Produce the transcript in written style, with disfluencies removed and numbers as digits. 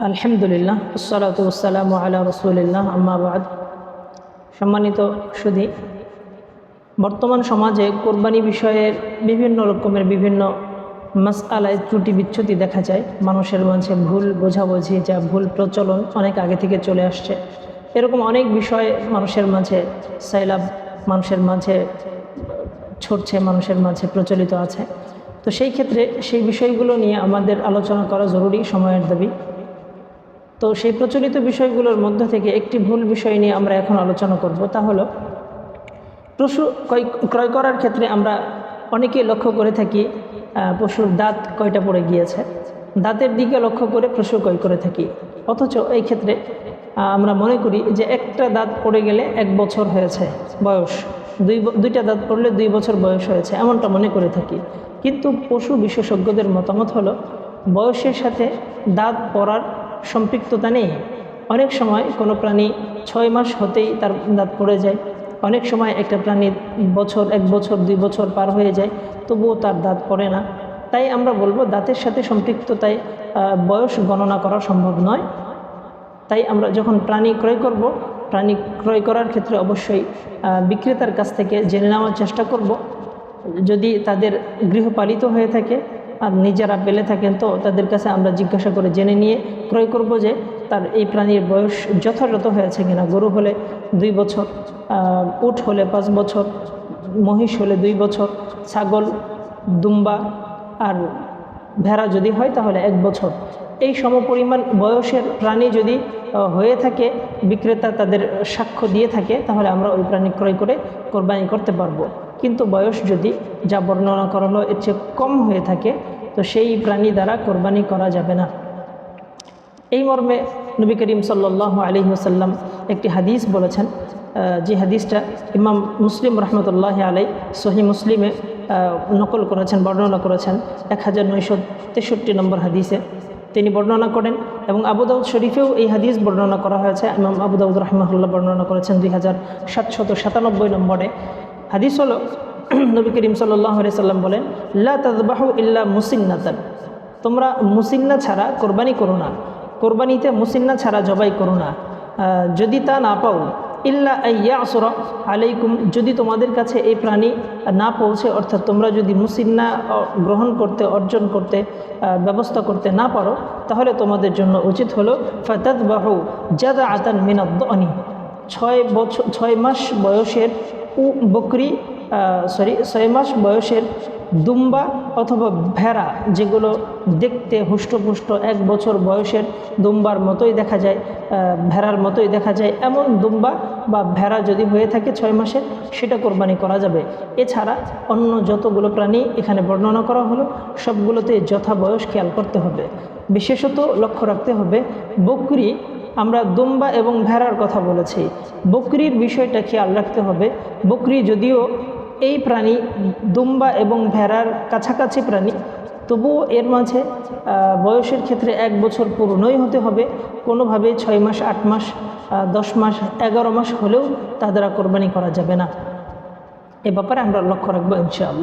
আলহামদুলিল্লাহ ওয়াসসালাতু ওয়াসসালামু আলা রাসূলিল্লাহ আম্মা বাদ। সম্মানিত সুধী, বর্তমান সমাজে কোরবানি বিষয়ের বিভিন্ন রকমের বিভিন্ন মাসআলায় ত্রুটি বিচ্যুতি দেখা যায়। মানুষের মাঝে ভুল বোঝাবুঝি, যা ভুল প্রচলন অনেক আগে থেকে চলে আসছে। এরকম অনেক বিষয় মানুষের মাঝে সাইলাব মানুষের মাঝে ছড়ছে, মানুষের মাঝে প্রচলিত আছে। তো সেই ক্ষেত্রে সেই বিষয়গুলো নিয়ে আমাদের আলোচনা করা জরুরি, সময়ের দাবি। তো সেই প্রচলিত বিষয়গুলোর মধ্য থেকে একটি ভুল বিষয় নিয়ে আমরা এখন আলোচনা করব, তা হলো পশু ক্রয় করার ক্ষেত্রে আমরা অনেকেই লক্ষ্য করে থাকি পশুর দাঁত কয়টা পড়ে গিয়েছে, দাঁতের দিকে লক্ষ্য করে পশু ক্রয় করে থাকি। অথচ এই ক্ষেত্রে আমরা মনে করি যে একটা দাঁত পড়ে গেলে 1 বছর হয়েছে বয়স, দুইটা দাঁত পড়লে 2 বছর বয়স হয়েছে, এমনটা মনে করে থাকি। কিন্তু পশু বিশেষজ্ঞদের মতামত হলো বয়সের সাথে দাঁত পড়ার সম্পৃক্ততা নেই। অনেক সময় কোনো প্রাণী 6 মাস হতেই তার দাঁত পড়ে যায়, অনেক সময় একটা প্রাণীর 1 বছর 2 বছর পার হয়ে যায়, তবুও তার দাঁত পড়ে না। তাই আমরা বলবো দাঁতের সাথে সম্পৃক্ততায় বয়স গণনা করা সম্ভব নয়। তাই আমরা যখন প্রাণী ক্রয় করব, প্রাণী ক্রয় করার ক্ষেত্রে অবশ্যই বিক্রেতার কাছ থেকে জেনে নেওয়ার চেষ্টা করব। যদি তাদের গৃহপালিত হয়ে থাকে আর নিজেরা পেলে থাকেন, তো তাদের কাছে আমরা জিজ্ঞাসা করে জেনে নিয়ে ক্রয় করব যে তার এই প্রাণীর বয়স যথাযথ হয়েছে কিনা। গরু হলে 2 বছর, উট হলে 5 বছর, মহিষ হলে 2 বছর, ছাগল, দুম্বা আর ভেড়া যদি হয় তাহলে 1 বছর। এই সমপরিমাণ বয়সের প্রাণী যদি হয়ে থাকে, বিক্রেতা তাদের সাক্ষ্য দিয়ে থাকে, তাহলে আমরা ওই প্রাণী ক্রয় করে কোরবানি করতে পারবো। কিন্তু বয়স যদি যা বর্ণনা করানো এর চেয়ে কম হয়ে থাকে, তো সেই প্রাণী দ্বারা কোরবানি করা যাবে না। এই মর্মে নবী করিম সাল্লাল্লাহু আলাইহি ওয়াসাল্লাম একটি হাদিস বলেছেন, যে হাদিসটা ইমাম মুসলিম রহমতুল্লাহি আলাইহি সহিহ মুসলিমে নকল করেছেন, বর্ণনা করেছেন 1963 নম্বর হাদিসে তিনি বর্ণনা করেন। এবং আবু দাউদ শরীফেও এই হাদিস বর্ণনা করা হয়েছে। ইমাম আবু দাউদ রাহিমাহুল্লাহ বর্ণনা করেছেন 2797 নম্বরে। হাদিস হলো নবী করিম সাল্লাল্লাহু আলাইহি সাল্লাম বলেন, লা তাযবাহু ইল্লা মুসিন্নাতান, তোমরা মুসিন্না ছাড়া কোরবানি করো না, কোরবানিতে মুসিন্না ছাড়া জবাই করো না। যদি তা না পাও, ইল্লা আইয়াসরা আলাইকুম, যদি তোমাদের কাছে এই প্রাণী না পৌঁছে, অর্থাৎ তোমরা যদি মুসিন্না গ্রহণ করতে, অর্জন করতে, ব্যবস্থা করতে না পারো, তাহলে তোমাদের জন্য উচিত হলো ফাতাযবাহু জাযআতান মিনাদ-দানি, 6 মাস বয়সের বকরি, 6 মাস বয়সের দুম্বা অথবা ভেড়া, যেগুলো দেখতে হুষ্টপুষ্ট 1 বছর বয়সের দুম্বার মতোই দেখা যায়, ভেড়ার মতোই দেখা যায়, এমন দুম্বা বা ভেড়া যদি হয়ে থাকে 6 মাসের, সেটা কোরবানি করা যাবে। এছাড়া অন্য যতগুলো প্রাণী এখানে বর্ণনা করা হলো, সবগুলোতে যথা বয়স খেয়াল করতে হবে। বিশেষত লক্ষ্য রাখতে হবে বকরি, আমরা দুম্বা এবং ভেড়ার কথা বলেছি, বকরির বিষয়টা খেয়াল রাখতে হবে। বকরি যদিও এই প্রাণী দুম্বা এবং ভেড়ার কাছাকাছি প্রাণী, তবুও এর মাঝে বয়সের ক্ষেত্রে 1 বছর পূর্ণই হতে হবে। কোনোভাবে 6 মাস, 8 মাস, 10 মাস, 11 মাস হলেও তা দ্বারা কোরবানি করা যাবে না। এ ব্যাপারে আমরা লক্ষ্য রাখবো ইনশাআল্লাহ।